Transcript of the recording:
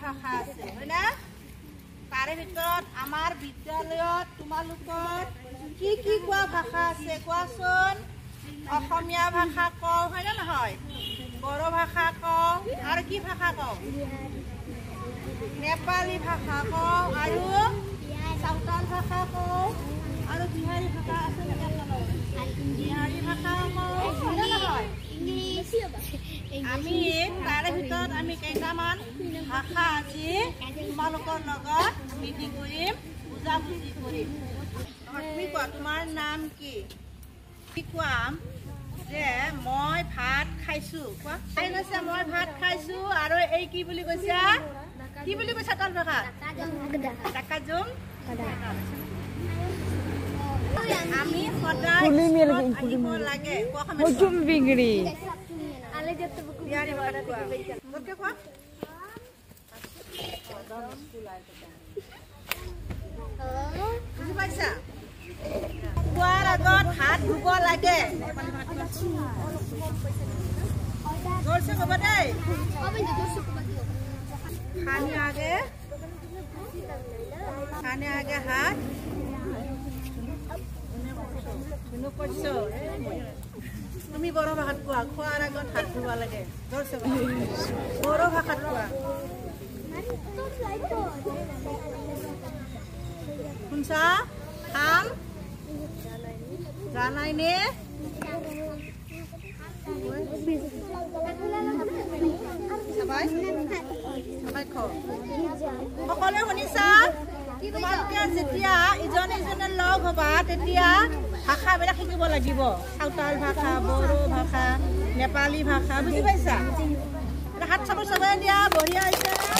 ভাষা আছে হয় না তাৰে ভিতৰত আমাৰ বিদ্যালয়ত তোমালোকৰ কি কি কোৱা ভাষা আছে কোৱাচোন অসমীয়া ভাষা কওঁ হয় না নহয় বড়ো ভাষা কওঁ আৰু কি ভাষা কওঁ নেপালী ভাষা কওঁ আৰু সাঁওতাল ভাষা কওঁ আৰু বিহাৰী ভাষা আছে বিহাৰী ভাষা কওঁ হয় না নহয় আমি তাৰে ভিতৰত আমি কেইটামান ভাষা আজি তোমালোকৰ লগত মিটিং কৰিম বুজাবুজি কৰিম তুমি কোৱা তোমাৰ নাম কি কি কোৱাম যে মই ভাত খাইছো কোৱা খাই গৈছে মই ভাত খাইছো আৰু এই কি বুলি কৈছা তাৰ ভাষা ডাকাজুম আমি সদায় আহিব লাগে হুজুম বিগড়ি বিহাৰী ভাষা কোৱা কোৱা বুজি পাইছা খোৱাৰ আগত হাত ধুব লাগে জোৰছে ক'ব দেই খানে আগে হাত তুমি বড়ো ভাষাত কোৱা খোৱাৰ আগত হাত ধুব লাগে জোৰছে বড়ো ভাষাত কোৱা শুনছা খাম জানাই নে সকলোৱে শুনিছা তোমালোকে যেতিয়া ইজনে সিজনে লগ হবা তেতিয়া ভাষাবিলাক শিকিব লাগিব সাঁওতাল ভাষা বড়ো ভাষা নেপালী ভাষা বুজি পাইছা হাত চাপৰ চবে দিয়া বঢ়িয়া হৈছে